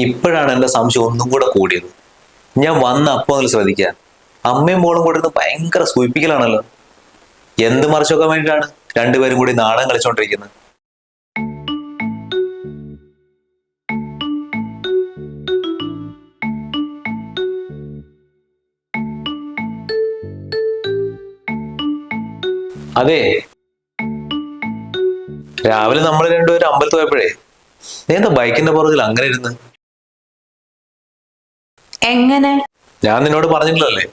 ഇപ്പോഴാണ് എന്റെ സംശയം ഒന്നും കൂടെ കൂടിയത്. ഞാൻ വന്ന അപ്പൊ ഒന്ന് ശ്രദ്ധിക്കുക, അമ്മയും മോളും കൂടെ ഇരുന്ന് ഭയങ്കര സൂചിപ്പിക്കലാണല്ലോ. എന്ത് മറിച്ചൊക്കെ വേണ്ടിയിട്ടാണ് രണ്ടുപേരും കൂടി നാടകം കളിച്ചോണ്ടിരിക്കുന്നത്? അതെ, രാവിലെ നമ്മൾ രണ്ടുപേരും അമ്പലത്തിൽ പോയപ്പോഴേ നീ എന്താ ബൈക്കിന്റെ പുറകിൽ അങ്ങനെ ഇരുന്ന്? എങ്ങനെ? ഞാൻ നിന്നോട് പറഞ്ഞില്ലല്ലേ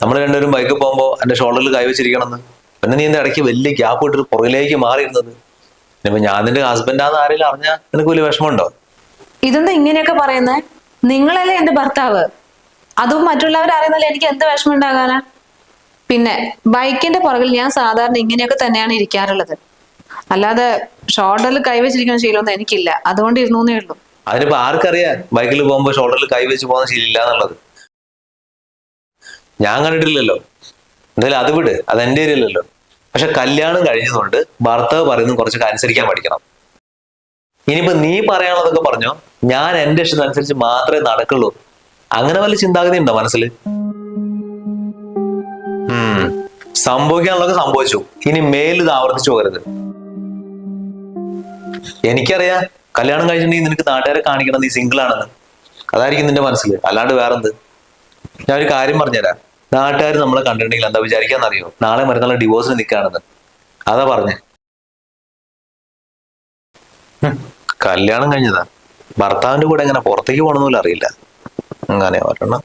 നമ്മൾ രണ്ടുപേരും ബൈക്കിൽ പോകുമ്പോ എന്റെ ഷോൾഡറിൽ കൈവച്ചിരിക്കണമെന്ന്. പിന്നെ നീ എന്താ ഇടയ്ക്ക് വലിയ ഗ്യാപ്പ് ഇട്ടിട്ട് പുറകിലേക്ക് മാറിയിരുന്നത്? ഇനിയിപ്പോ ഞാൻ നിന്റെ ഹസ്ബൻഡാന്ന് ആരെങ്കിലും അറിഞ്ഞാൽ നിനക്ക് വലിയ വിഷമമുണ്ടോ? ഇതെന്താ ഇങ്ങനെയൊക്കെ പറയുന്നേ? നിങ്ങളല്ലേ എന്റെ ഭർത്താവ്, അതും മറ്റുള്ളവർ അറിയുന്നല്ലേ എനിക്ക് എന്ത് വിഷമം ഉണ്ടാകാനാ? പിന്നെ ബൈക്കിന്റെ പുറകിൽ ഞാൻ സാധാരണ ഇങ്ങനെയൊക്കെ തന്നെയാണ് ഇരിക്കാറുള്ളത്, അല്ലാതെ ഷോൾഡറിൽ കൈവച്ചിരിക്കുന്ന ശീലമൊന്നും എനിക്കില്ല, അതുകൊണ്ട് ഇരുന്നേ ഉള്ളൂ. അതിനിപ്പോ ആർക്കറിയാം ബൈക്കിൽ പോകുമ്പോ ഷോൾഡറിൽ കൈവച്ച് പോകുന്ന ശീലമില്ല എന്നുള്ളത്? ഞാൻ കണ്ടിട്ടില്ലല്ലോ. എന്തായാലും അത് വിട്, അത് എന്റെ ഏരിയയിലല്ലോ. പക്ഷെ കല്യാണം കഴിഞ്ഞതുകൊണ്ട് ഭർത്താവ് പറയുന്നത് കുറച്ചൊക്കെ അനുസരിക്കാൻ പഠിക്കണം. ഇനിയിപ്പോ നീ പറയാനുള്ളതൊക്കെ പറഞ്ഞോ, ഞാൻ എന്റെ ഇഷ്ടത്തിനനുസരിച്ച് മാത്രമേ നടക്കുള്ളൂ. അങ്ങനെ വല്ല ചിന്താഗതി ഉണ്ടോ മനസ്സിൽ? സംഭവിക്കാനുള്ളതൊക്കെ സംഭവിച്ചു, ഇനി മേലിൽ ഇത് ആവർത്തിച്ചു പോകരുത്. എനിക്കറിയാം കല്യാണം കഴിച്ചിട്ടുണ്ടെങ്കിൽ നിനക്ക് നാട്ടുകാരെ കാണിക്കണം നീ സിംഗിൾ ആണെന്ന്. അതായിരിക്കും നിന്റെ മനസ്സിൽ, അല്ലാണ്ട് വേറെന്ത്? ഞാനൊരു കാര്യം പറഞ്ഞുതരാം. നാട്ടുകാർ നമ്മളെ കണ്ടിട്ടുണ്ടെങ്കിൽ എന്താ വിചാരിക്കാന്നറിയോ? നാളെ മറ്റന്നാൾ ഡിവോഴ്സിന് നിൽക്കുകയാണെന്ന്. അതാ പറഞ്ഞേ. കല്യാണം കഴിഞ്ഞതാ, ഭർത്താവിന്റെ കൂടെ എങ്ങനെ പുറത്തേക്ക് പോകണമെന്നില്ല അറിയില്ല. അങ്ങനെ ഒരെണ്ണം.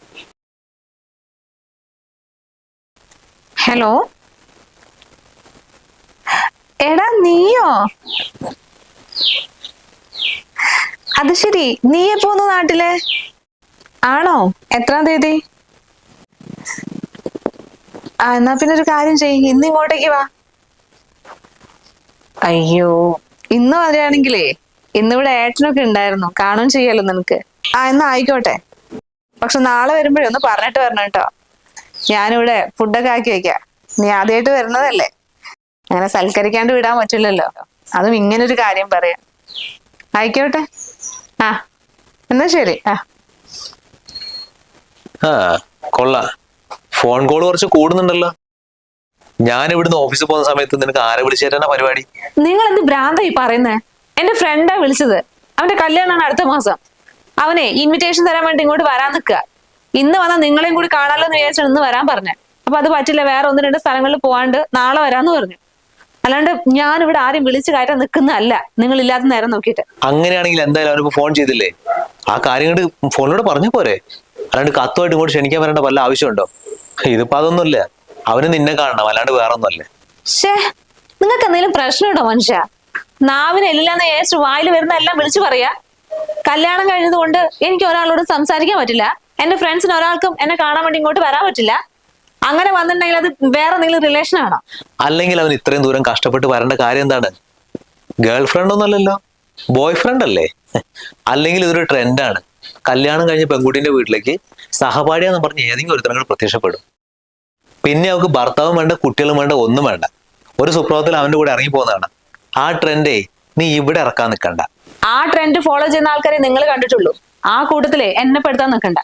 ഹലോ, എടാ നീയോ? അത് ശരി, നീ എപ്പോന്നു നാട്ടില്? ആണോ? എത്രാം തീയതി? എന്നാ പിന്നെ ഒരു കാര്യം ചെയ്യ്, ഇന്ന് ഇങ്ങോട്ടേക്ക് വാ. അയ്യോ, ഇന്ന് വരികയാണെങ്കിലേ ഇന്നിവിടെ ഏട്ടനൊക്കെ ഉണ്ടായിരുന്നു, കാണുകയും ചെയ്യാലോ നിനക്ക്. എന്നാ ആയിക്കോട്ടെ. പക്ഷെ നാളെ വരുമ്പോഴേ ഒന്ന് പറഞ്ഞിട്ട് വരണം കേട്ടോ. ഞാനിവിടെ ഫുഡൊക്കെ ആക്കി വെക്കാം. നീ ആദ്യമായിട്ട് വരുന്നതല്ലേ, അങ്ങനെ സൽക്കരിക്കാണ്ട് വിടാൻ പറ്റില്ലല്ലോ. അതും ഇങ്ങനൊരു കാര്യം പറയാം. ആയിക്കോട്ടെ. എന്നാ ശരി. കൊള്ളാം, ഫോൺ കോൾ കുറച്ച് കൂടുന്നുണ്ടല്ലോ. ഞാൻ ഇവിടുന്ന് ഓഫീസിൽ പോകുന്ന സമയത്ത് നിനക്ക് ആരെ വിളിച്ചേരാനാ പരിപാടി? നിങ്ങൾ എന്ത് ഭ്രാന്തായി പറയുന്നേ? എന്റെ ഫ്രണ്ടാ വിളിച്ചത്, അവന്റെ കല്യാണമാണ് അടുത്ത മാസം. അവനെ ഇൻവിറ്റേഷൻ തരാൻ വേണ്ടി ഇങ്ങോട്ട് വരാൻ നിൽക്കുക. ഇന്ന് വന്നാൽ നിങ്ങളെയും കൂടി കാണാമല്ലോ എന്ന് വിചാരിച്ചാണ് ഇന്ന് വരാൻ പറഞ്ഞത്. അപ്പൊ അത് പറ്റില്ല, വേറെ 1-2 സ്ഥലങ്ങളിൽ പോവാണ്ട് നാളെ വരാന്ന് പറഞ്ഞു. അല്ലാണ്ട് ഞാൻ ഇവിടെ ആരും വിളിച്ചു കയറ്റാൻ നിൽക്കുന്നതല്ല, നിങ്ങൾ ഇല്ലാത്ത നേരം നോക്കിയിട്ട്. അങ്ങനെയാണെങ്കിൽ എന്തായാലും അവനിപ്പോ ഫോൺ ചെയ്തില്ലേ? ആ കാര്യം കൊണ്ട് ഫോണിലൂടെ പറഞ്ഞ പോരെ, അല്ലാണ്ട് കത്തുമായിട്ട് ഇങ്ങോട്ട് ക്ഷണിക്കാൻ വരേണ്ട വല്ല ആവശ്യമുണ്ടോ? ഇതിപ്പോ അതൊന്നുമില്ല, അവന് നിന്നെ കാണണം, അല്ലാണ്ട് വേറെ ഒന്നുമല്ലേ. ഷേ, നിങ്ങൾക്ക് എന്തെങ്കിലും പ്രശ്നമുണ്ടോ മനുഷ്യ? നാവിന് എല്ലാം ഏസ്റ്റ് വായിൽ വരുന്ന എല്ലാം വിളിച്ചു പറയാ. കല്യാണം കഴിഞ്ഞതുകൊണ്ട് എനിക്ക് ഒരാളോട് സംസാരിക്കാൻ പറ്റില്ല, എന്റെ ഫ്രണ്ട്സിന് ഒരാൾക്കും എന്നെ കാണാൻ വേണ്ടി ഇങ്ങോട്ട് വരാൻ പറ്റില്ല. അങ്ങനെ വന്നിട്ടുണ്ടെങ്കിൽ അത് വേറെ എന്തെങ്കിലും റിലേഷൻ ആണോ? അല്ലെങ്കിൽ അവൻ ഇത്രയും ദൂരം കഷ്ടപ്പെട്ട് വരേണ്ട കാര്യം എന്താണ്? ഗേൾ ഫ്രണ്ട് ഒന്നുമല്ലല്ലോ, ബോയ് ഫ്രണ്ട് അല്ലേ? അല്ലെങ്കിൽ ഇതൊരു ട്രെൻഡാണ്. കല്യാണം കഴിഞ്ഞ പെൺകുട്ടിന്റെ വീട്ടിലേക്ക് സഹപാഠിയാന്ന് പറഞ്ഞ് ഏതെങ്കിലും ഒരുത്തരങ്ങൾ പ്രത്യക്ഷപ്പെടും. പിന്നെ അവർക്ക് ഭർത്താവും വേണ്ട, കുട്ടികളും വേണ്ട, ഒന്നും വേണ്ട. ഒരു സുപ്രഭാതത്തിൽ അവന്റെ കൂടെ ഇറങ്ങി പോകുന്നതാണ്. ആ ട്രെൻഡേ നീ ഇവിടെ ഇറക്കാൻ നിൽക്കണ്ട. ആ ട്രെൻഡ് ഫോളോ ചെയ്യുന്ന ആൾക്കാരെ നിങ്ങൾ കണ്ടിട്ടുള്ളൂ. ആ കൂട്ടത്തിലെ എന്നെ പെടുത്താൻ നിൽക്കണ്ട.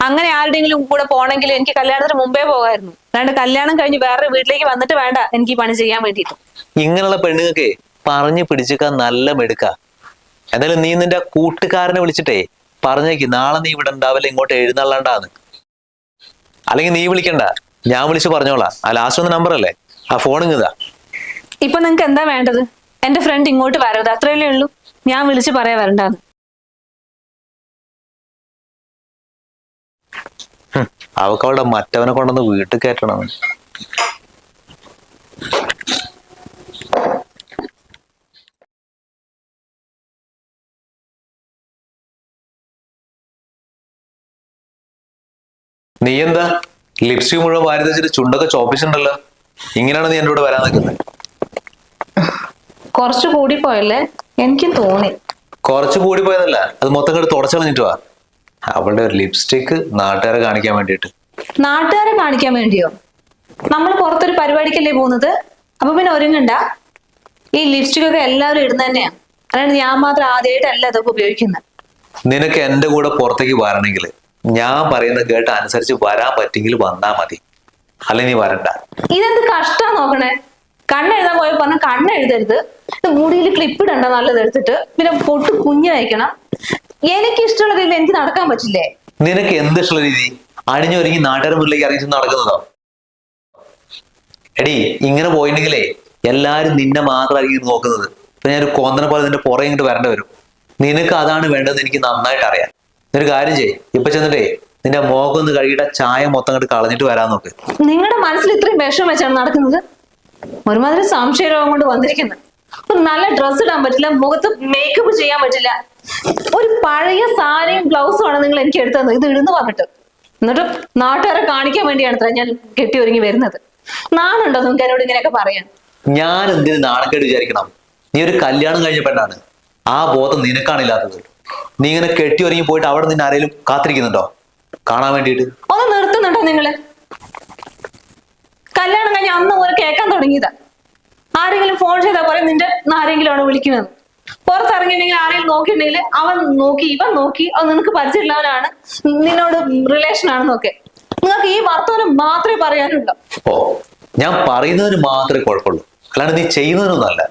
അങ്ങനെ ആരുടെയെങ്കിലും കൂടെ പോണെങ്കിൽ എനിക്ക് കല്യാണത്തിന് മുമ്പേ പോകായിരുന്നു. അല്ലാണ്ട് കല്യാണം കഴിഞ്ഞ് വേറെ വീട്ടിലേക്ക് വന്നിട്ട് വേണ്ട എനിക്ക് ഈ പണി ചെയ്യാൻ വേണ്ടിയിട്ട്. ഇങ്ങനെയുള്ള പെണ്ണുങ്ങൾക്ക് പറഞ്ഞു പിടിച്ചിക്കാൻ നല്ല മെടുക്ക. എന്തായാലും നീ നിന്റെ കൂട്ടുകാരനെ വിളിച്ചിട്ടേ പറഞ്ഞേക്ക്, നാളെ നീ ഇവിടെ ഉണ്ടാവില്ല, ഇങ്ങോട്ട് എഴുന്നള്ളണ്ടാന്ന്. അല്ലെങ്കിൽ നീ വിളിക്കണ്ട, ഞാൻ വിളിച്ചു പറഞ്ഞോളാം. ആ ലാസ്റ്റ് ഒന്ന് നമ്പർ അല്ലേ, ആ ഫോൺ ഇങ്ങതാ. ഇപ്പൊ നിങ്ങക്ക് എന്താ വേണ്ടത്? എന്റെ ഫ്രണ്ട് ഇങ്ങോട്ട് വരരുത്, അത്രയല്ലേ ഉള്ളൂ. ഞാൻ വിളിച്ചു പറയാ വരണ്ടാന്ന്. അവക്ക് അവളുടെ മറ്റവനെ കൊണ്ടൊന്ന് വീട്ടിൽ കയറ്റണം. നീ എന്താ ലിപ്സ്റ്റിക് മുഴുവൻ വാരി വെച്ചിട്ട് ചുണ്ടൊക്കെ ചോപ്പിച്ചിട്ടുണ്ടല്ലോ? ഇങ്ങനെയാണ് നീ എന്റെ കൂടെ വരാൻ നിൽക്കുന്നത്? കുറച്ചു കൂടിപ്പോയല്ലേ? എനിക്കും തോന്നി. കുറച്ച് കൂടിപ്പോയതല്ല, അത് മൊത്തം കൂടി തുടച്ചു കളഞ്ഞിട്ട് വാ. അവളുടെ ഒരു ലിപ്സ്റ്റിക് നാട്ടുകാരെ കാണിക്കാൻ വേണ്ടിയിട്ട്. നാട്ടുകാരെ കാണിക്കാൻ വേണ്ടിയോ? നമ്മൾ പുറത്തൊരു പരിപാടിക്കല്ലേ പോകുന്നത്, അപ്പൊ പിന്നെ ഒരുങ്ങണ്ട. ഈ ലിപ്സ്റ്റിക് ഒക്കെ എല്ലാവരും ഇടുന്ന തന്നെയാ, അല്ലാണ്ട് ഞാൻ മാത്രം ആദ്യമായിട്ടല്ല ഇതൊക്കെ ഉപയോഗിക്കുന്നത്. നിനക്ക് എന്റെ കൂടെ പുറത്തേക്ക് വരണമെങ്കിൽ ഞാൻ പറയുന്നത് കേട്ട് അനുസരിച്ച് വരാൻ പറ്റെങ്കിൽ വന്നാ മതി, അല്ലെ നീ വരണ്ട. ഇതെന്ത് കഷ്ടാ നോക്കണേ. കണ്ണെഴുതാൻ പോയ പറഞ്ഞ കണ്ണെഴുതരുത്, മുടിയിൽ ക്ലിപ്പ് ഇടണ്ട നല്ലത് എടുത്തിട്ട്, പിന്നെ പൊട്ട് കുഞ്ഞു വയ്ക്കണം. എനിക്ക് ഇഷ്ടമുള്ള രീതിയിൽ എനിക്ക് നടക്കാൻ പറ്റില്ലേ? നിനക്ക് എന്ത് ഇഷ്ടമുള്ള രീതി? അണിഞ്ഞൊരുങ്ങി നാട്ടുകാരുടെ മുന്നിലേക്ക് ഇറങ്ങി നടക്കുന്നതോ? എടി ഇങ്ങനെ പോയിട്ടുണ്ടെങ്കിലേ എല്ലാരും നിന്നെ മാത്രമായിരിക്കും നോക്കുന്നത്. ഇപ്പൊ ഞാനൊരു കോന്തനെ പോലെ നിന്റെ പുറകെ ഇങ്ങോട്ട് വരേണ്ടി വരും. നിനക്ക് അതാണ് വേണ്ടതെന്ന് എനിക്ക് നന്നായിട്ട് അറിയാം. ഒരു കാര്യം ചെയ്യ്, ഇപ്പൊ ചെന്നിട്ടേ നിന്റെ മുഖം ഒന്ന് കഴുകിയിട്ട് ചായ മൊത്തം അങ്ങോട്ട് കളഞ്ഞിട്ട് വരാൻ നോക്ക്. നിങ്ങളുടെ മനസ്സിൽ ഇത്രയും വിഷമം വെച്ചാണ് നടക്കുന്നത്? ഒരുമാതിരി സംശയരോഗം കൊണ്ട് വന്നിരിക്കുന്നത്. നല്ല ഡ്രസ്സ് ഇടാൻ പറ്റില്ല, മുഖത്ത് മേക്കപ്പ് ചെയ്യാൻ പറ്റില്ല. ഒരു പഴയ സാരിയും ബ്ലൗസും ആണ് നിങ്ങൾ എനിക്ക് എടുത്തത് ഇത് ഇടുന്നു പറഞ്ഞിട്ട്. എന്നിട്ട് നാട്ടുകാരെ കാണിക്കാൻ വേണ്ടിയാണ് ഞാൻ കെട്ടി ഒരുങ്ങി വരുന്നത്. നാണുണ്ടോ നിങ്ങൾക്ക് എന്നോട് ഇങ്ങനെയൊക്കെ പറയാൻ? ഞാൻ എന്തിന് നാണക്കേട് വിചാരിക്കണം? നീ ഒരു കല്യാണം കഴിഞ്ഞ പെണ്ണാണ്, ആ ബോധം നിനക്കാണില്ലാത്തത്. നീ ഇങ്ങനെ കെട്ടി ഒരുങ്ങി പോയിട്ട് അവിടെ നിന്ന് ആരെങ്കിലും കാത്തിരിക്കുന്നുണ്ടോ കാണാൻ വേണ്ടിയിട്ട്? ഒന്ന് നിർത്തുന്നുണ്ടോ നിങ്ങള്? കല്യാണം കഴിഞ്ഞ അന്ന് പോലെ കേൾക്കാൻ തുടങ്ങിയതാ. ആരെങ്കിലും ഫോൺ ചെയ്താൽ പറയും നിന്റെ ആരെങ്കിലും ആണ് വിളിക്കുന്നത്. പുറത്തിറങ്ങിയിട്ടുണ്ടെങ്കിൽ ആരെങ്കിലും നോക്കിയിട്ടുണ്ടെങ്കിൽ അവൻ നോക്കി ഇവൻ നോക്കി അത് നിനക്ക് പരിചയമുള്ളവനാണ്, നിന്നോട് റിലേഷൻ ആണെന്നൊക്കെ. നിങ്ങൾക്ക് ഈ വർത്തമാനം മാത്രമേ പറയാനുള്ളൂ. ഓ, ഞാൻ പറയുന്നതിന് മാത്രമേ കുഴപ്പമുള്ളൂ, അല്ലാണ്ട് നീ ചെയ്യുന്നതിനൊന്നല്ല.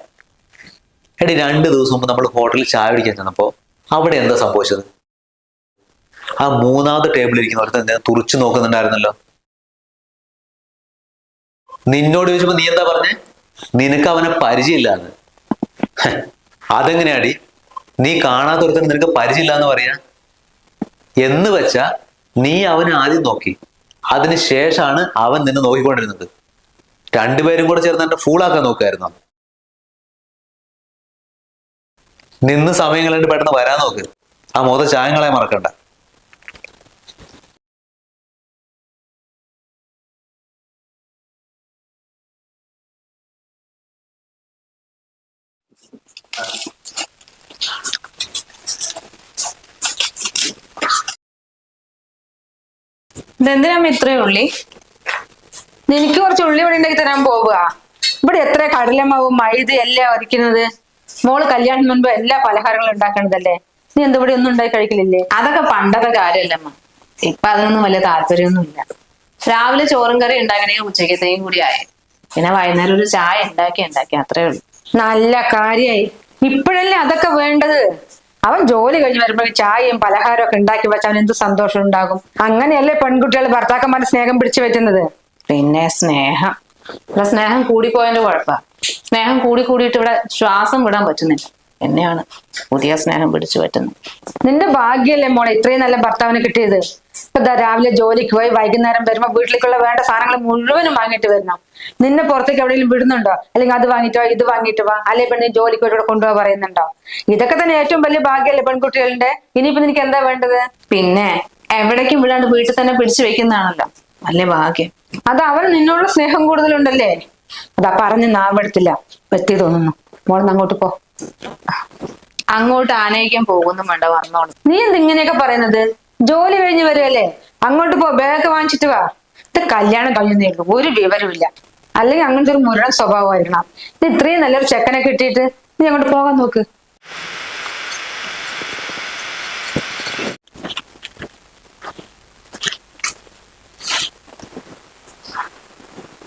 എടി 2 ദിവസം മുമ്പ് നമ്മൾ ഹോട്ടലിൽ ചായ കുടിക്കാൻ ചെന്നപ്പോ അവിടെ എന്താ സംഭവിച്ചത്? ആ 3ാമത്തെ ടേബിളിൽ ഇരിക്കുന്നവർക്ക് ഞാൻ തുറച്ചു നോക്കുന്നുണ്ടായിരുന്നല്ലോ. നിന്നോട് ചോദിച്ചപ്പോ നീ എന്താ പറഞ്ഞേ? നിനക്ക് അവനെ പരിചയമില്ലാന്ന്. അതെങ്ങനെയാടി? നീ കാണാത്തൊരുത്തൻ നിനക്ക് പരിചയമില്ല എന്ന് പറയാ? എന്ന് വെച്ചാ നീ അവനെ ആദ്യം നോക്കി, അതിനുശേഷമാണ് അവൻ നിന്നെ നോക്കിക്കൊണ്ടിരുന്നത്. രണ്ടുപേരും കൂടെ ചേർന്ന് എന്നെ ഫൂളാക്കാൻ നോക്കുമായിരുന്നു. നിന്ന് സമയം കളണ്ട് പെട്ടെന്ന് വരാൻ നോക്ക്. ആ മൊത്തം ചായങ്ങളെ മറക്കണ്ട. ഇതെന്തിനാ ഇത്രയും ഉള്ളി? എനിക്ക് കുറച്ച് ഉള്ളി ഇവിടെ ഉണ്ടാക്കി തരാൻ പോവുക. ഇവിടെ എത്ര കടലമാവും മൈദ എല്ലാം ഒരിക്കുന്നത്. മോള് കല്യാണത്തിന് മുൻപ് എല്ലാ പലഹാരങ്ങളും ഉണ്ടാക്കണതല്ലേ. നീ എന്താ ഇവിടെ ഒന്നും ഉണ്ടാക്കി കഴിക്കലില്ലേ? അതൊക്കെ പണ്ടത്തെ കാര്യമല്ലമ്മ. ഇപ്പൊ അതിനൊന്നും വലിയ താല്പര്യമൊന്നുമില്ല. രാവിലെ ചോറും കറി ഉണ്ടാക്കണമെങ്കിൽ ഉച്ചക്കത്തെയും കൂടി ആയി. പിന്നെ വൈകുന്നേരം ഒരു ചായ ഉണ്ടാക്കി അത്രേ ഉള്ളൂ. നല്ല കാര്യായി. ഇപ്പോഴല്ലേ അതൊക്കെ വേണ്ടത്. അവൻ ജോലി കഴിഞ്ഞ് വരുമ്പോൾ ചായയും പലഹാരവും ഒക്കെ ഉണ്ടാക്കി വെച്ചാൽ അവൻ എന്ത് സന്തോഷം ഉണ്ടാകും. അങ്ങനെയല്ലേ പെൺകുട്ടികൾ ഭർത്താക്കന്മാരുടെ സ്നേഹം പിടിച്ചു പറ്റുന്നത്. പിന്നെ സ്നേഹം, ഇവിടെ സ്നേഹം കൂടിപ്പോയതിന്റെ കുഴപ്പമാണ്. സ്നേഹം കൂടിയിട്ട് ഇവിടെ ശ്വാസം വിടാൻ പറ്റുന്നില്ല. എന്നെയാണ് പുതിയ സ്നേഹം പിടിച്ചു പറ്റുന്നത്. നിന്റെ ഭാഗ്യല്ലേ മോളെ ഇത്രയും നല്ല ഭർത്താവിനെ കിട്ടിയത്. ഇപ്പൊ രാവിലെ ജോലിക്ക് പോയി വൈകുന്നേരം വരുമ്പോ വീട്ടിലേക്കുള്ള വേണ്ട സാധനങ്ങൾ മുഴുവനും വാങ്ങിയിട്ട് വരണം. നിന്നെ പുറത്തേക്ക് എവിടെയെങ്കിലും വിടുന്നുണ്ടോ? അല്ലെങ്കിൽ അത് വാങ്ങിട്ടോ ഇത് വാങ്ങിയിട്ട് വാ, അല്ലെങ്കിൽ പെണ്ണിന് ജോലിക്ക് ഇവിടെ കൊണ്ടുപോകാൻ പറയുന്നുണ്ടോ? ഇതൊക്കെ തന്നെ ഏറ്റവും വലിയ ഭാഗ്യല്ലേ പെൺകുട്ടികളുടെ. ഇനിയിപ്പോ നിനക്ക് എന്താ വേണ്ടത്? പിന്നെ എവിടേക്കും വിടാണ്ട് വീട്ടിൽ തന്നെ പിടിച്ചു വെക്കുന്നതാണല്ലോ വലിയ ഭാഗ്യം. അത് അവൻ നിന്നോടുള്ള സ്നേഹം കൂടുതലുണ്ടല്ലേ. അതാ പറഞ്ഞ് നാവെടുത്തില്ല എത്തി തോന്നുന്നു. മോളന്ന് അങ്ങോട്ട് പോ. അങ്ങോട്ട് ആനയിക്കാൻ പോകുന്നു വേണ്ട, വന്നോളൂ. നീ എന്തിങ്ങനെയൊക്കെ പറയുന്നത്? ജോലി കഴിഞ്ഞ് വരുമല്ലേ, അങ്ങോട്ട് പോ, ബാഗ് വാങ്ങിച്ചിട്ട് വാ. ഇത് കല്യാണം കഴിയുന്നേ ഉള്ളൂ, ഒരു വിവരമില്ല. അല്ലെങ്കിൽ അങ്ങനത്തെ ഒരു മുരടൻ സ്വഭാവമായിരിക്കണം. ഇത് ഇത്രയും നല്ലൊരു ചെക്കനെ കിട്ടിയിട്ട് നീ അങ്ങോട്ട് പോകാൻ നോക്ക്.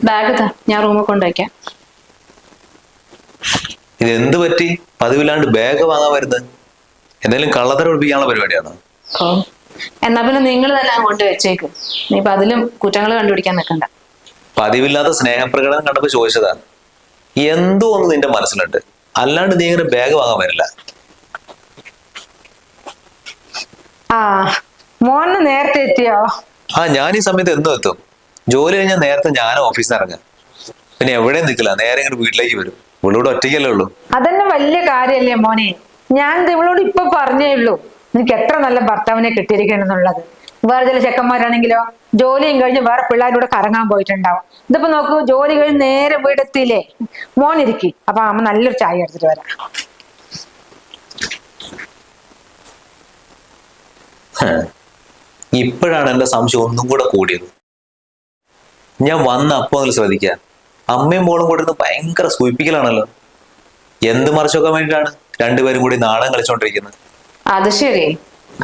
ബാഗ് താ, ഞാൻ റൂമിൽ കൊണ്ടുവയ്ക്കാം. ഇത് എന്ത് പറ്റി? പതിവില്ലാണ്ട് ബാഗ് വാങ്ങാൻ വരുന്നത് എന്തെങ്കിലും കള്ളത്തരം ഒളിപ്പിക്കാനുള്ള പരിപാടിയാണോ? ഓ, എന്നാ പിന്നെ നിങ്ങൾ തന്നെ അങ്ങോട്ട് വെച്ചേക്ക്. നീ ഇപ്പൊ അതിലും കുറ്റങ്ങൾ കണ്ടുപിടിക്കാൻ നിൽക്കണ്ട. പതിവില്ലാത്ത സ്നേഹപ്രകടനം കണ്ടപ്പോ ചോദിച്ചതാ. എന്തോ ഒന്ന് നിന്റെ മനസ്സിലുണ്ട്, അല്ലാണ്ട് നീ ഇങ്ങനെ ബാഗ് വാങ്ങാൻ വരില്ല. ആ, മോന് നേരത്തെ എത്തിയോ? ആ, ഞാൻ ഈ സമയത്ത് എന്നും എത്തും. ജോലി കഴിഞ്ഞാൽ നേരത്തെ ഞാനും ഓഫീസിൽ ഇറങ്ങാം. പിന്നെ എവിടെയും നിൽക്കില്ല, നേരെ ഇങ്ങോട്ട് വീട്ടിലേക്ക് വരും. ഇവളോട് ഒറ്റയ്ക്കല്ലേ ഉള്ളൂ. അതന്നെ വലിയ കാര്യല്ലേ മോനെ. ഞാൻ ഇവളോട് ഇപ്പൊ പറഞ്ഞേ ഉള്ളൂ നിനക്ക് എത്ര നല്ല ഭർത്താവിനെ കിട്ടിയിരിക്കണെന്നുള്ളത്. വേറെ ചില ചെക്കന്മാരാണെങ്കിലോ ജോലിയും കഴിഞ്ഞ് വേറെ പിള്ളേരോട് കറങ്ങാൻ പോയിട്ടുണ്ടാവും. ഇതിപ്പോ നോക്കൂ, ജോലി കഴിഞ്ഞ് നേരെ വീടെത്തിയില്ലേ. മോനിരിക്കി, അപ്പൊ അമ്മ നല്ലൊരു ചായ എടുത്തിട്ട് വരാം. ഇപ്പോഴാണ് എന്റെ സംശയം ഒന്നും കൂടെ കൂടിയത്. ഞാൻ വന്ന അപ്പൊ ഒന്ന് ശ്രദ്ധിക്കാൻ, അമ്മയും മോളും കൂടെ ഇരുന്ന് ഭയങ്കര സൂചിപ്പിക്കലാണല്ലോ. എന്ത് മറിച്ചൊക്കെ വേണ്ടിയിട്ടാണ് രണ്ടുപേരും കൂടി നാടകം കളിച്ചോണ്ടിരിക്കുന്നത്. അത് ശരി,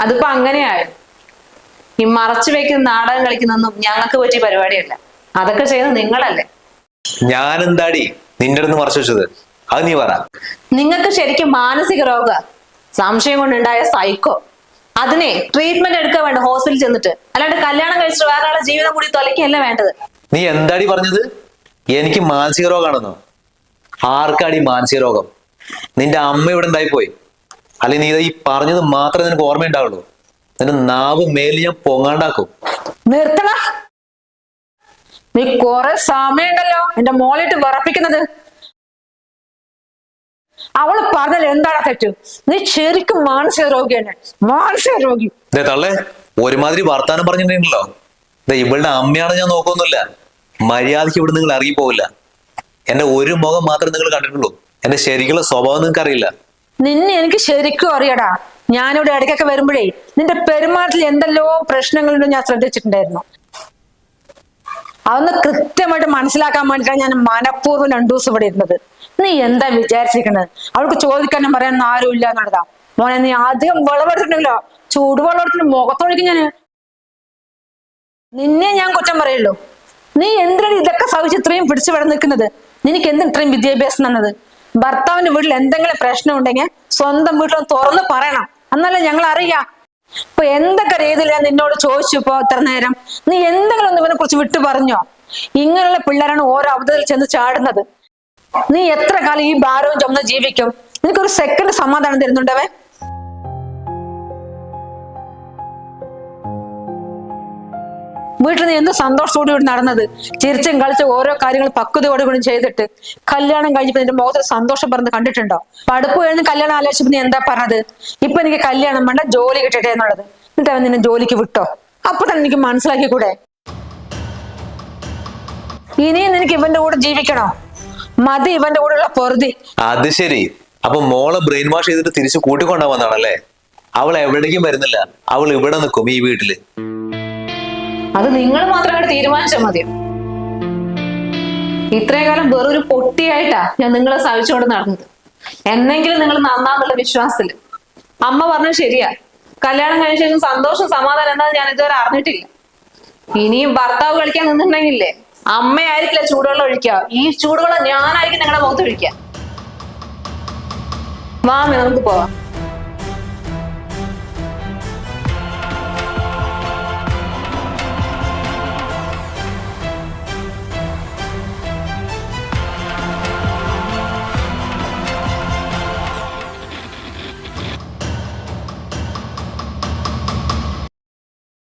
അതിപ്പോ അങ്ങനെയായോ? ഈ മറച്ചു വെക്കുന്ന നാടകം കളിക്കുന്നൊന്നും ഞങ്ങൾക്ക് പറ്റിയ പരിപാടിയല്ല. അതൊക്കെ ചെയ്യുന്നത് നിങ്ങളല്ലേ. ഞാൻ എന്താടി നിന്റെ അടുത്ത് മറച്ചു വെച്ചത്? അത് നീ പറ. നിങ്ങൾക്ക് ശരിക്കും മാനസിക രോഗ, സംശയം കൊണ്ടുണ്ടായ സൈക്കോ. അതിനെ ട്രീറ്റ്മെന്റ് എടുക്കാൻ വേണ്ട ഹോസ്പിറ്റലിൽ ചെന്നിട്ട്, അല്ലാണ്ട് കല്യാണം കഴിച്ചിട്ട് വേറെ ആളെ ജീവിതം കൂടി തൊലയ്ക്കല്ല വേണ്ടത്. നീ എന്താടി പറഞ്ഞത്? എനിക്ക് മാനസിക രോഗമാണെന്നോ? ആർക്കാടി മാനസിക രോഗം? നിന്റെ അമ്മ ഇവിടെ ഉണ്ടായി പോയി. അല്ലെങ്കിൽ നീ ഈ പറഞ്ഞത് മാത്രമേ നിനക്ക് ഓർമ്മയുണ്ടാവുള്ളൂ. നിന്റെ നാവ് മേലിൽ ഞാൻ പൊങ്ങാണ്ടാക്കും. നിർത്തണ. നീ കുറെ സമയമുണ്ടല്ലോ എന്റെ മോളിട്ട് വിറപ്പിക്കുന്നത്. അവള് പറഞ്ഞാൽ എന്താണ് തെറ്റ്? നീ ശരിക്കും മാനസിക രോഗിയാണ്, മാനസിക രോഗി. തള്ളേ, ഒരുമാതിരി വർത്താനം പറഞ്ഞിട്ടുണ്ടല്ലോ. ഇവളുടെ അമ്മയാണ് ഞാൻ നോക്കൊന്നുമില്ല. മര്യാദയ്ക്ക് ഇവിടെ നിങ്ങൾ ഇറങ്ങിപ്പോവില്ല. എന്റെ ഒരു മുഖം മാത്രമേ നിങ്ങൾ കണ്ടിട്ടുള്ളൂ. എന്റെ ശരിക്കുള്ള സ്വഭാവം നിങ്ങൾക്ക് അറിയില്ല. നിന്നെ എനിക്ക് ശരിക്കും അറിയടാ. ഞാനിവിടെ ഇടയ്ക്കൊക്കെ വരുമ്പോഴേ നിന്റെ പെരുമാറ്റത്തിൽ എന്തെല്ലോ പ്രശ്നങ്ങളുണ്ടോ ഞാൻ ശ്രദ്ധിച്ചിട്ടുണ്ടായിരുന്നു. അതൊന്ന് കൃത്യമായിട്ട് മനസ്സിലാക്കാൻ വേണ്ടിയിട്ടാണ് ഞാൻ മനഃപൂർവ്വം 2 ദിവസം ഇവിടെ ഇരുന്നത്. നീ എന്താ വിചാരിച്ചിരിക്കുന്നത്? അവൾക്ക് ചോദിക്കാനും പറയാനൊന്നും ആരും ഇല്ല എന്നുള്ളതാ. മോനെ, നീ അധികം വെള്ളമെടുത്തിട്ടുണ്ടല്ലോ. ചൂടുവെള്ളത്തിന് മുഖത്തൊഴിക്കും ഞാൻ. നിന്നെ ഞാൻ കുറ്റം പറയുള്ളൂ. നീ എന്തിനാണ് ഇതൊക്കെ സഹിച്ച് ഇത്രയും പിടിച്ചു വിട നിൽക്കുന്നത്? നിനക്ക് എന്തിന് ഇത്രയും വിദ്യാഭ്യാസം തന്നത്? ഭർത്താവിന്റെ വീട്ടിൽ എന്തെങ്കിലും പ്രശ്നം ഉണ്ടെങ്കിൽ സ്വന്തം വീട്ടിൽ തുറന്ന് പറയണം, എന്നല്ലേ ഞങ്ങൾ അറിയാം. ഇപ്പൊ എന്തൊക്കെ രീതിയിൽ ഞാൻ നിന്നോട് ചോദിച്ചു ഇപ്പൊ ഇത്ര നേരം? നീ എന്തെങ്കിലും ഒന്ന് ഇവനെ കുറിച്ച് വിട്ടു പറഞ്ഞോ? ഇങ്ങനെയുള്ള പിള്ളേരാണ് ഓരോ അവധത്തിൽ ചെന്ന് ചാടുന്നത്. നീ എത്ര കാലം ഈ ഭാരവും ചുമന്ന് ജീവിക്കും? നിനക്കൊരു സെക്കൻഡ് സമാധാനം തരുന്നുണ്ടവൻ? വീട്ടിൽ നീ എന്ത് സന്തോഷത്തോടെ കൂടി നടന്നത്? ചിരിച്ചും കളിച്ചും ഓരോ കാര്യങ്ങൾ പക്വതയോടുകൂടി ചെയ്തിട്ട് കല്യാണം കഴിഞ്ഞപ്പോ നിന്റെ മുഖത്ത് സന്തോഷം പറഞ്ഞ് കണ്ടിട്ടുണ്ടോ? പഠിപ്പ് കഴിഞ്ഞ് കല്യാണം ആലോചിച്ചപ്പോ നീ എന്താ പറഞ്ഞത്? ഇപ്പൊ എനിക്ക് കല്യാണം വേണ്ട, ജോലി കിട്ടട്ടെ എന്നുള്ളത്. എന്നിട്ട് അവൻ നിന്നെ ജോലിക്ക് വിട്ടോ? അപ്പൊ തന്നെ എനിക്ക് മനസ്സിലാക്കി കൂടെ? ഇനിയും നിനക്ക് ഇവന്റെ കൂടെ ജീവിക്കണോ? മതി ഇവന്റെ കൂടെയുള്ള പൊറുതി. അത് ശരി. അപ്പൊ മോളെ ബ്രെയിൻ വാഷ് ചെയ്തിട്ട് തിരിച്ചു കൂട്ടിക്കൊണ്ടാ വന്നാണല്ലേ? അവൾ എവിടേക്കും വരുന്നില്ല. അവൾ ഇവിടെ നിൽക്കും, ഈ വീട്ടില്. അത് നിങ്ങൾ മാത്രം അങ്ങോട്ട് തീരുമാനിച്ചാൽ മതിയോ? ഇത്രയും കാലം വെറൊരു പൊട്ടിയായിട്ടാ ഞാൻ നിങ്ങളെ സഹിച്ചുകൊണ്ട് നടന്നത്. എന്നെങ്കിലും നിങ്ങൾ നന്നാന്നുള്ള വിശ്വാസത്തില്. അമ്മ പറഞ്ഞത് ശരിയാ. കല്യാണം കഴിഞ്ഞ ശേഷം സന്തോഷം സമാധാനം എന്താന്ന് ഞാൻ ഇതുവരെ അറിഞ്ഞിട്ടില്ല. ഇനിയും ഭർത്താവ് കളിക്കാൻ നിന്നിട്ടുണ്ടെങ്കിലേ അമ്മയായിരിക്കില്ല ചൂടുവെള്ളം ഒഴിക്കുക. ഈ ചൂടുവെള്ളം ഞാനായിരിക്കും നിങ്ങളുടെ മുഖത്ത് ഒഴിക്കുക. വാമേ, നമുക്ക് പോവാം.